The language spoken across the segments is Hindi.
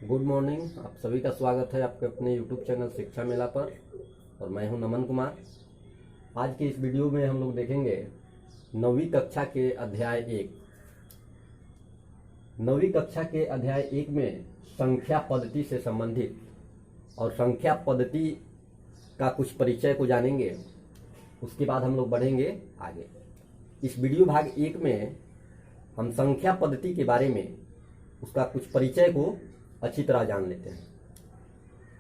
Good morning. आप सभी का स्वागत है आपके अपने यूट्यूब चैनल शिक्षा मेला पर। और मैं हूं नमन कुमार। आज के इस वीडियो में हम लोग देखेंगे 9वीं कक्षा के अध्याय 1। 9वीं कक्षा के अध्याय 1 में संख्या पद्धति से संबंधित और संख्या पद्धति का कुछ परिचय को जानेंगे। उसके बाद हम लोग बढ़ेंगे आगे। इस वीडियो भाग 1 में हम संख्या पद्धति के बारे में उसका कुछ परिचय को अच्छी तरह जान लेते हैं।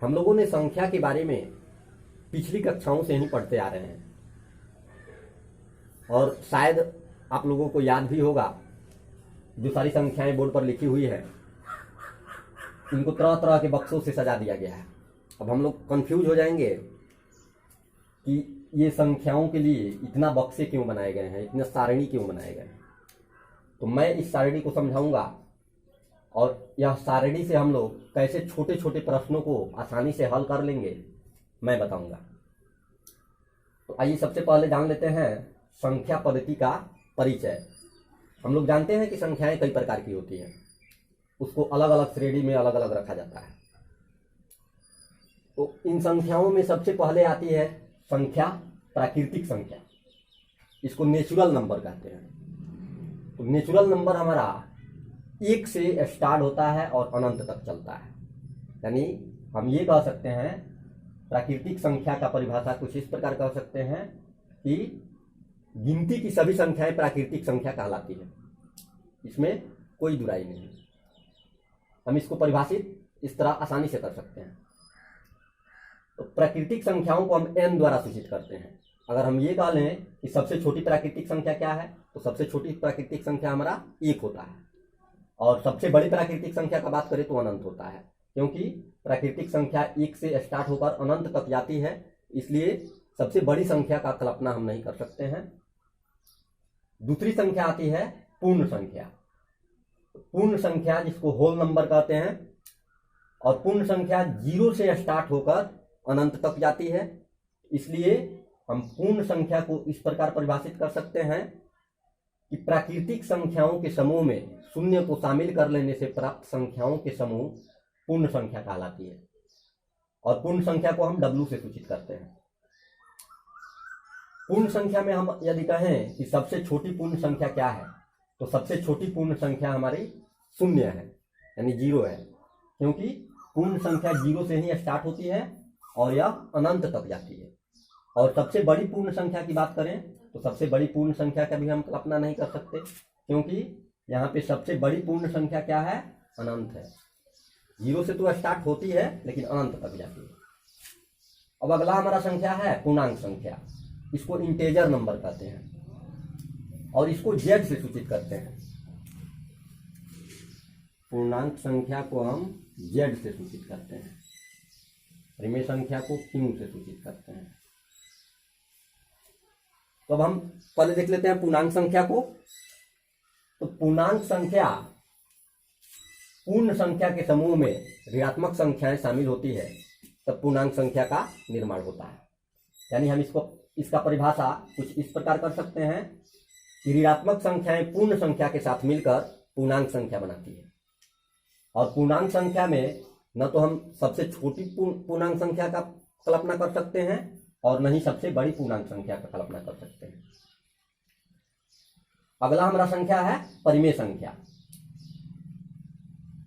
हम लोगों ने संख्या के बारे में पिछली कक्षाओं से ही पढ़ते आ रहे हैं और शायद आप लोगों को याद भी होगा जो सारी संख्याएं बोर्ड पर लिखी हुई है इनको तरह तरह के बक्सों से सजा दिया गया है। अब हम लोग कंफ्यूज हो जाएंगे कि ये संख्याओं के लिए इतना बक्से क्यों बनाए गए हैं, इतने सारणी क्यों बनाए गए हैं। तो मैं इस सारणी को समझाऊंगा और यह सारणी से हम लोग कैसे छोटे छोटे प्रश्नों को आसानी से हल कर लेंगे मैं बताऊंगा। तो आइए सबसे पहले जान लेते हैं संख्या पद्धति का परिचय। हम लोग जानते हैं कि संख्याएं कई प्रकार की होती हैं, उसको अलग अलग श्रेणी में अलग अलग रखा जाता है। तो इन संख्याओं में सबसे पहले आती है संख्या प्राकृतिक संख्या, इसको नेचुरल नंबर कहते हैं। तो नेचुरल नंबर हमारा 1 से स्टार्ट होता है और अनंत तक चलता है। यानी हम ये कह सकते हैं प्राकृतिक संख्या का परिभाषा कुछ इस प्रकार कह सकते हैं कि गिनती की सभी संख्याएं प्राकृतिक संख्या कहलाती है, इसमें कोई दुराई नहीं। हम इसको परिभाषित इस तरह आसानी से कर सकते हैं। तो प्राकृतिक संख्याओं को हम n द्वारा सूचित करते हैं। अगर हम ये कह लें कि सबसे छोटी प्राकृतिक संख्या क्या है, तो सबसे छोटी प्राकृतिक संख्या हमारा 1 होता है और सबसे बड़ी प्राकृतिक संख्या का बात करें तो अनंत होता है, क्योंकि प्राकृतिक संख्या 1 से स्टार्ट होकर अनंत तक जाती है, इसलिए सबसे बड़ी संख्या का कल्पना हम नहीं कर सकते हैं। दूसरी संख्या आती है पूर्ण संख्या। पूर्ण संख्या जिसको होल नंबर कहते हैं, और पूर्ण संख्या 0 से स्टार्ट होकर अनंत तक जाती है, इसलिए हम पूर्ण संख्या को इस प्रकार परिभाषित कर सकते हैं कि प्राकृतिक संख्याओं के समूह में शून्य को शामिल कर लेने से प्राप्त संख्याओं के समूह पूर्ण संख्या कहलाती है। और पूर्ण संख्या को हम W से सूचित करते हैं। पूर्ण संख्या में हम यदि कहें कि सबसे छोटी पूर्ण संख्या क्या है, तो सबसे छोटी पूर्ण संख्या हमारी 0 है, यानी 0 है, क्योंकि पूर्ण संख्या 0 से ही स्टार्ट होती है और यह अनंत तक जाती है। और सबसे बड़ी पूर्ण संख्या की बात करें तो सबसे बड़ी पूर्ण संख्या का भी हम कल्पना नहीं कर सकते, क्योंकि यहाँ पे सबसे बड़ी पूर्ण संख्या क्या है, अनंत है। 0 से तो स्टार्ट होती है लेकिन अनंत तक जाती है। अब अगला हमारा संख्या है पूर्णांक संख्या, इसको इंटेजर नंबर कहते हैं और इसको Z से सूचित करते हैं। पूर्णांक संख्या को हम Z से सूचित करते हैं, परिमेय संख्या को Q से सूचित करते हैं। तो अब हम पहले देख लेते हैं पूर्णांक संख्या को। तो पूर्णांक संख्या पूर्ण संख्या के समूह में ऋणात्मक संख्याएं शामिल होती है तब पूर्णांक संख्या का निर्माण होता है। यानी हम इसका परिभाषा कुछ इस प्रकार कर सकते हैं कि ऋणात्मक संख्याएं पूर्ण संख्या के साथ मिलकर पूर्णांक संख्या बनाती है। और पूर्णांक संख्या में न तो हम सबसे छोटी पूर्णांक संख्या का कल्पना कर सकते हैं और न ही सबसे बड़ी पूर्णांक संख्या का कल्पना कर सकते हैं। अगला हमारा संख्या है परिमेय संख्या।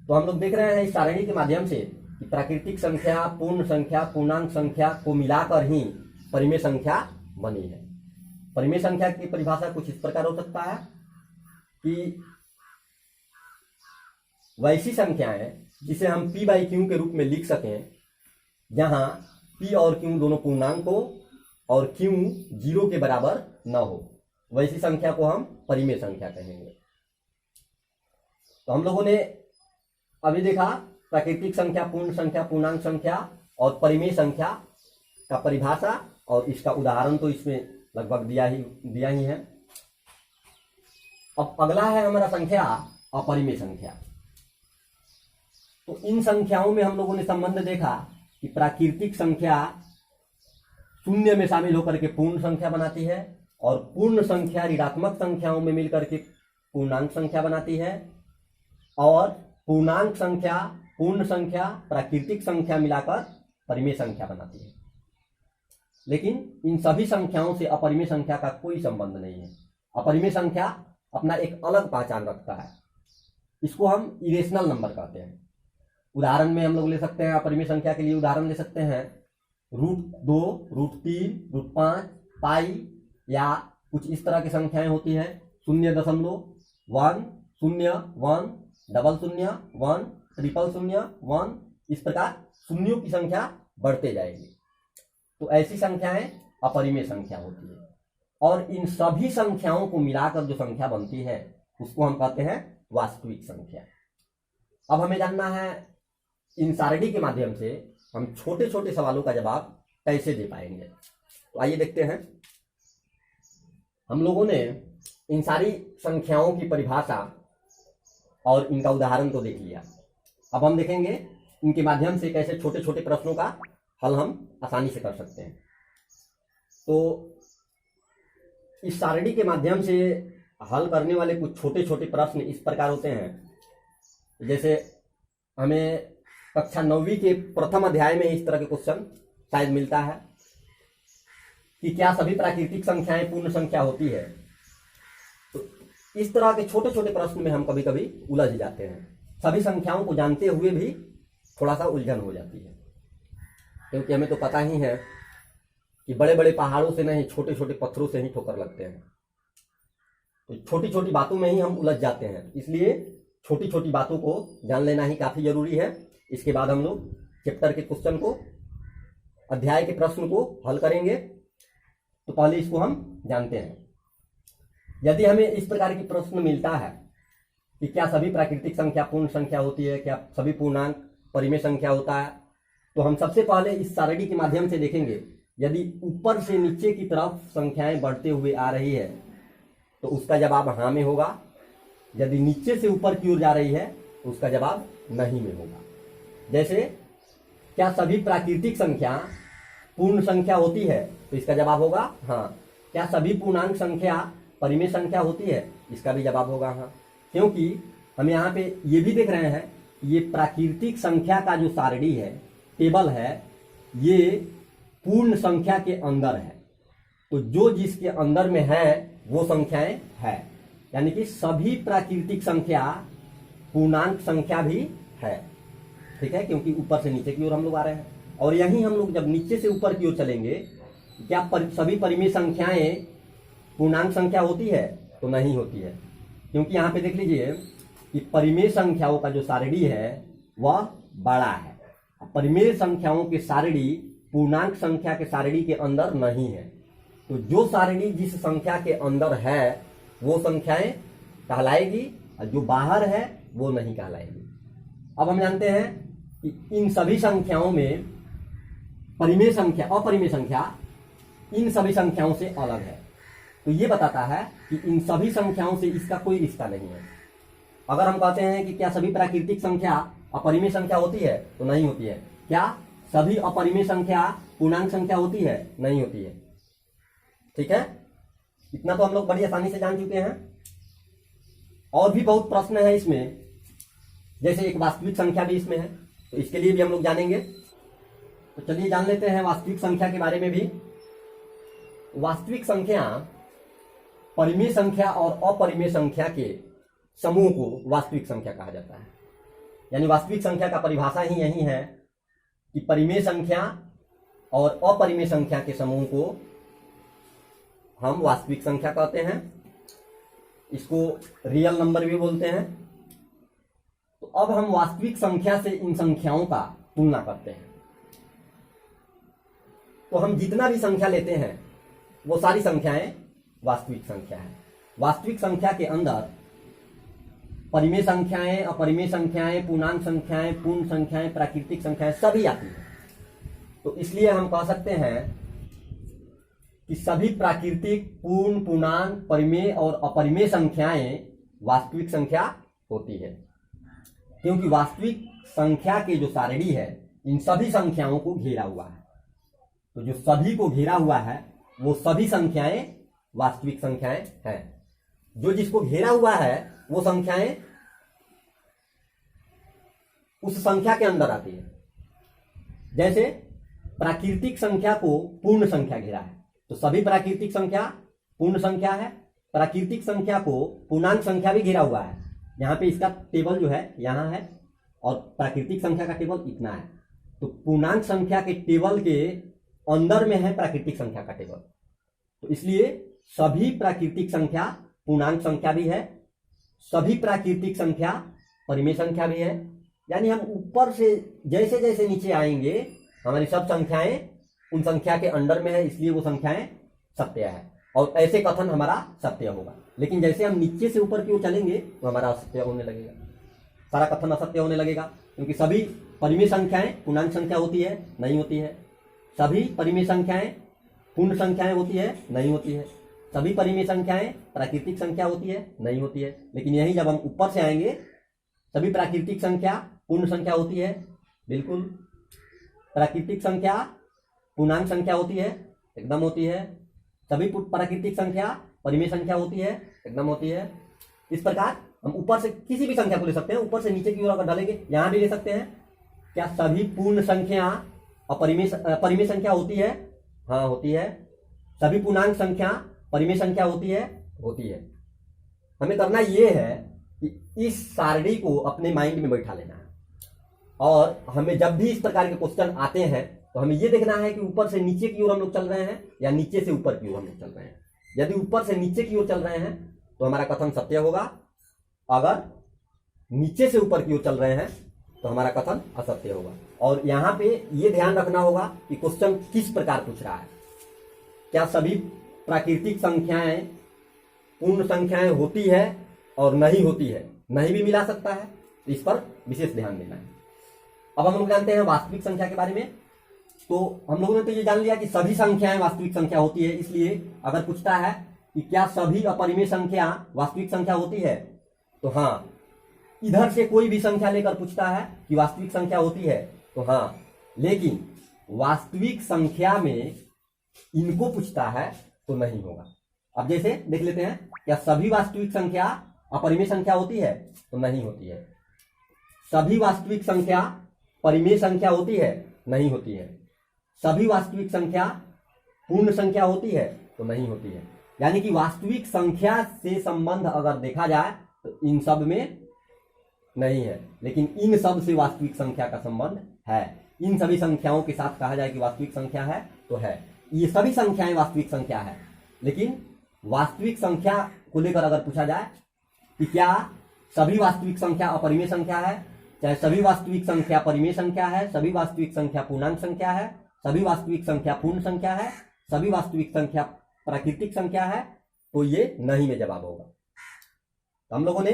तो हम लोग देख रहे हैं इस सारणी के माध्यम से कि प्राकृतिक संख्या, पूर्ण संख्या, पूर्णांक संख्या को मिलाकर ही परिमेय संख्या बनी है। परिमेय संख्या की परिभाषा कुछ इस प्रकार हो सकता है कि वैसी संख्याएं जिसे हम P/Q के रूप में लिख सकें, जहां P और Q दोनों पूर्णांक हो और Q 0 के बराबर न हो, वैसी संख्या को हम परिमेय संख्या कहेंगे। तो हम लोगों ने अभी देखा प्राकृतिक संख्या, पूर्ण संख्या, पूर्णांक संख्या और परिमेय संख्या का परिभाषा, और इसका उदाहरण तो इसमें लगभग दिया ही है। अब अगला है हमारा संख्या अपरिमेय संख्या। तो इन संख्याओं में हम लोगों ने संबंध देखा कि प्राकृतिक संख्या 0 में शामिल होकर के पूर्ण संख्या बनाती है और पूर्ण संख्या ऋणात्मक संख्याओं में मिलकर के पूर्णांक संख्या बनाती है, और पूर्णांक संख्या पूर्ण संख्या, प्राकृतिक संख्या मिलाकर परिमेय संख्या बनाती है। लेकिन इन सभी संख्याओं से अपरिमेय संख्या का कोई संबंध नहीं है। अपरिमेय संख्या अपना एक अलग पहचान रखता है, इसको हम इरेशनल नंबर कहते हैं। उदाहरण में हम लोग ले सकते हैं, अपरिमेय संख्या के लिए उदाहरण ले सकते हैं √2, √3, √5, पाई, या कुछ इस तरह की संख्याएं होती हैं 0.1, 0, 1, 00, 1, 000, 1, इस प्रकार शून्यों की संख्या बढ़ते जाएगी। तो ऐसी संख्याएं अपरिमेय संख्या होती है। और इन सभी संख्याओं को मिलाकर जो संख्या बनती है उसको हम कहते हैं वास्तविक संख्या। अब हमें जानना है इन सारणी के माध्यम से हम छोटे छोटे सवालों का जवाब कैसे दे पाएंगे। तो आइए देखते हैं। हम लोगों ने इन सारी संख्याओं की परिभाषा और इनका उदाहरण तो देख लिया। अब हम देखेंगे इनके माध्यम से कैसे छोटे छोटे प्रश्नों का हल हम आसानी से कर सकते हैं। तो इस सारणी के माध्यम से हल करने वाले कुछ छोटे छोटे प्रश्न इस प्रकार होते हैं। जैसे हमें कक्षा 9वीं के प्रथम अध्याय में इस तरह के क्वेश्चन शायद मिलता है कि क्या सभी प्राकृतिक संख्याएं पूर्ण संख्या होती है। तो इस तरह के छोटे छोटे प्रश्न में हम कभी कभी उलझ जाते हैं। सभी संख्याओं को जानते हुए भी थोड़ा सा उलझन हो जाती है, क्योंकि हमें तो पता ही है कि बड़े बड़े पहाड़ों से नहीं, छोटे छोटे पत्थरों से ही ठोकर लगते हैं। तो छोटी छोटी बातों में ही हम उलझ जाते हैं, इसलिए छोटी छोटी बातों को जान लेना ही काफी जरूरी है। इसके बाद हम लोग चैप्टर के क्वेश्चन को, अध्याय के प्रश्न को हल करेंगे। तो पहले इसको हम जानते हैं। यदि हमें इस प्रकार की प्रश्न मिलता है कि क्या सभी प्राकृतिक संख्या पूर्ण संख्या होती है, क्या सभी पूर्णांक परिमेय संख्या होता है, तो हम सबसे पहले इस सारणी के माध्यम से देखेंगे। यदि ऊपर से नीचे की तरफ संख्याएं बढ़ते हुए आ रही है तो उसका जवाब हाँ में होगा। यदि नीचे से ऊपर की ओर जा रही है तो उसका जवाब नहीं में होगा। जैसे क्या सभी प्राकृतिक संख्या पूर्ण संख्या होती है, तो इसका जवाब होगा हाँ। क्या सभी पूर्णांक संख्या परिमेय संख्या होती है, इसका भी जवाब होगा हाँ। क्योंकि हम यहाँ पे ये भी देख रहे हैं ये प्राकृतिक संख्या का जो सारणी है, टेबल है, ये पूर्ण संख्या के अंदर है। तो जो जिसके अंदर में है वो संख्याएं है, यानी कि सभी प्राकृतिक संख्या पूर्णांक संख्या भी है। ठीक है, क्योंकि ऊपर से नीचे की ओर हम लोग आ रहे हैं। और यहीं हम लोग जब नीचे से ऊपर की ओर चलेंगे, क्या सभी परिमेय संख्याएं पूर्णांक संख्या होती है, तो नहीं होती है। क्योंकि यहाँ पे देख लीजिए कि परिमेय संख्याओं का जो सारणी है वह बड़ा है। परिमेय संख्याओं के सारणी पूर्णांक संख्या के सारणी के अंदर नहीं है। तो जो सारणी जिस संख्या के अंदर है वो संख्याएं कहलाएगी, और जो बाहर है वो नहीं कहलाएगी। अब हम जानते हैं कि इन सभी संख्याओं में परिमेय संख्या, अपरिमेय संख्या इन सभी संख्याओं से अलग है। तो ये बताता है कि इन सभी संख्याओं से इसका कोई रिश्ता नहीं है। अगर हम कहते हैं कि क्या सभी प्राकृतिक संख्या अपरिमेय संख्या होती है, तो नहीं होती है। क्या सभी अपरिमेय संख्या पूर्णांक संख्या होती है, नहीं होती है। ठीक है, इतना तो हम लोग बड़ी आसानी से जान चुके हैं। और भी बहुत प्रश्न है इसमें, जैसे एक वास्तविक संख्या भी इसमें है, तो इसके लिए भी हम लोग जानेंगे। तो चलिए जान लेते हैं वास्तविक संख्या के बारे में भी। वास्तविक संख्या परिमेय संख्या और अपरिमेय संख्या के समूह को वास्तविक संख्या कहा जाता है। यानी वास्तविक संख्या का परिभाषा ही यही है कि परिमेय संख्या और अपरिमेय संख्या के समूह को हम वास्तविक संख्या कहते हैं। इसको रियल नंबर भी बोलते हैं। तो अब हम वास्तविक संख्या से इन संख्याओं का तुलना करते हैं। तो हम जितना भी संख्या लेते हैं वो सारी संख्याएं वास्तविक संख्या है। वास्तविक संख्या के अंदर परिमेय संख्याएं, अपरिमेय संख्याएं, पूर्णांक संख्याएं, पूर्ण संख्याएं, प्राकृतिक संख्याएं सभी आती हैं। तो इसलिए हम कह सकते हैं कि सभी प्राकृतिक, पूर्ण, पूर्णांक, परिमेय और अपरिमेय संख्याएं वास्तविक संख्या होती है। क्योंकि वास्तविक संख्या के जो सारणी है इन सभी संख्याओं को घेरा हुआ है। तो जो सभी को घेरा हुआ है वो सभी संख्याएं वास्तविक संख्याएं हैं। जो जिसको घेरा हुआ है वो संख्याएं उस संख्या के अंदर आती है। जैसे प्राकृतिक संख्या को पूर्ण संख्या घेरा है, तो सभी प्राकृतिक संख्या पूर्ण संख्या है। प्राकृतिक संख्या को पूर्णांक संख्या भी घेरा हुआ है। यहाँ पे इसका टेबल जो है यहाँ है और प्राकृतिक संख्या का टेबल इतना है। तो पूर्णांक संख्या के टेबल के अंदर में है प्राकृतिक संख्या का टेबल। तो इसलिए सभी प्राकृतिक संख्या पूर्णांक संख्या भी है, सभी प्राकृतिक संख्या परिमेय संख्या भी है। यानी हम ऊपर से जैसे जैसे नीचे आएंगे हमारी सब संख्याएं उन संख्या के अंडर में है, इसलिए वो संख्याएं सत्य है और ऐसे कथन हमारा सत्य होगा। लेकिन जैसे हम नीचे से ऊपर की ओर चलेंगे तो हमारा असत्य होने लगेगा, सारा कथन असत्य होने लगेगा। क्योंकि सभी परिमेय संख्याएं पूर्णांक संख्या होती है, नहीं होती है। सभी परिमेय संख्याएं पूर्ण संख्याएं होती है, नहीं होती है। सभी परिमेय संख्याएं प्राकृतिक संख्या होती है, नहीं होती है। लेकिन यही जब हम ऊपर से आएंगे, सभी प्राकृतिक संख्या पूर्ण संख्या होती है, बिल्कुल। प्राकृतिक संख्या पूर्णांक संख्या होती है, एकदम होती है। सभी प्राकृतिक संख्या परिमेय संख्या होती है, एकदम होती है। इस प्रकार हम ऊपर से किसी भी संख्या को ले सकते हैं, ऊपर से नीचे की ओर अगर डालेंगे यहां भी ले सकते हैं। क्या सभी पूर्ण संख्या और परिमेय संख्या होती है? हाँ, होती है। सभी पूर्णांक संख्या परिमेय संख्या होती है, होती है। हमें करना यह है कि इस सारणी को अपने माइंड में बैठा लेना है और हमें जब भी इस प्रकार के क्वेश्चन आते हैं तो हमें यह देखना है कि ऊपर से नीचे की ओर हम लोग चल रहे हैं या नीचे से ऊपर की ओर हम लोग चल रहे हैं। यदि ऊपर से नीचे की ओर चल रहे हैं तो हमारा कथन सत्य होगा, अगर नीचे से ऊपर की ओर चल रहे हैं तो हमारा कथन असत्य होगा। और यहां पे ये ध्यान रखना होगा कि क्वेश्चन किस प्रकार पूछ रहा है। क्या सभी प्राकृतिक संख्याएं पूर्ण संख्याएं होती है और नहीं होती है? नहीं भी मिला सकता है, तो इस पर विशेष ध्यान देना है। अब हम लोग जानते हैं वास्तविक संख्या के बारे में। तो हम लोगों ने तो ये जान लिया कि सभी संख्याएं वास्तविक संख्या होती है। इसलिए अगर पूछता है कि क्या सभी अपरिमेय संख्या वास्तविक संख्या होती है, तो हाँ। इधर से कोई भी संख्या लेकर पूछता है कि वास्तविक संख्या होती है, तो हाँ। लेकिन वास्तविक संख्या में इनको पूछता है तो नहीं होगा। अब जैसे देख लेते हैं, क्या सभी वास्तविक संख्या अपरिमेय संख्या होती है? तो नहीं होती है। सभी वास्तविक संख्या परिमेय संख्या होती है? नहीं होती है। सभी वास्तविक संख्या पूर्ण संख्या होती है? तो नहीं होती है। यानी कि वास्तविक संख्या से संबंध अगर देखा जाए तो इन सब में नहीं है, लेकिन इन सब से वास्तविक संख्या का संबंध है। इन सभी संख्याओं के साथ कहा जाए कि वास्तविक संख्या है तो है। ये सभी संख्याएं वास्तविक संख्या है, लेकिन वास्तविक संख्या को लेकर अगर पूछा जाए कि क्या सभी वास्तविक संख्या अपरिमेय संख्या है, चाहे सभी वास्तविक संख्या परिमेय संख्या है, सभी वास्तविक संख्या पूर्णांक संख्या है, सभी वास्तविक संख्या पूर्ण संख्या है, सभी वास्तविक संख्या प्राकृतिक संख्या है, तो ये नहीं में जवाब होगा। तो हम लोगों ने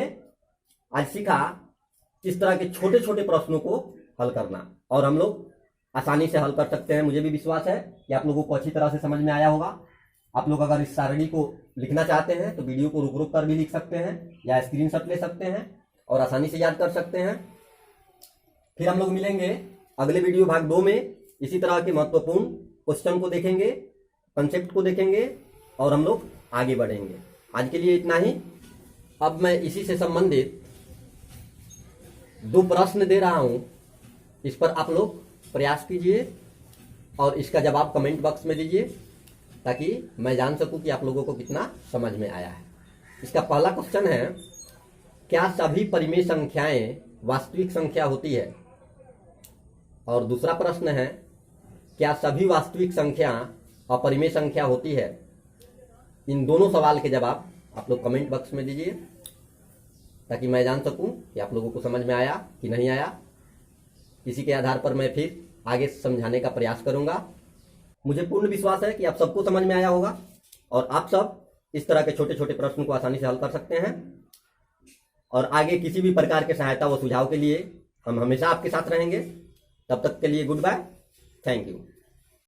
आज सीखा इस तरह के छोटे छोटे प्रश्नों को हल करना, और हम लोग आसानी से हल कर सकते हैं। मुझे भी विश्वास है कि आप लोगों को अच्छी तरह से समझ में आया होगा। आप लोग अगर इस सारणी को लिखना चाहते हैं तो वीडियो को रुक रुक कर भी लिख सकते हैं या स्क्रीनशॉट ले सकते हैं और आसानी से याद कर सकते हैं। फिर हम लोग मिलेंगे अगले वीडियो भाग 2 में। इसी तरह के महत्वपूर्ण क्वेश्चन को देखेंगे, कंसेप्ट को देखेंगे और हम लोग आगे बढ़ेंगे। आज के लिए इतना ही। अब मैं इसी से संबंधित 2 प्रश्न दे रहा हूं, इस पर आप लोग प्रयास कीजिए और इसका जवाब कमेंट बॉक्स में दीजिए, ताकि मैं जान सकूं कि आप लोगों को कितना समझ में आया है। इसका पहला क्वेश्चन है, क्या सभी परिमेय संख्याएं वास्तविक संख्या होती है? और दूसरा प्रश्न है, क्या सभी वास्तविक संख्या अपरिमेय संख्या होती है? इन दोनों सवाल के जवाब आप लोग कमेंट बॉक्स में दीजिए, ताकि मैं जान सकूं कि आप लोगों को समझ में आया कि नहीं आया। इसी के आधार पर मैं फिर आगे समझाने का प्रयास करूंगा। मुझे पूर्ण विश्वास है कि आप सबको समझ में आया होगा और आप सब इस तरह के छोटे छोटे प्रश्न को आसानी से हल कर सकते हैं। और आगे किसी भी प्रकार के सहायता व सुझाव के लिए हम हमेशा आपके साथ रहेंगे। तब तक के लिए गुड बाय, थैंक यू।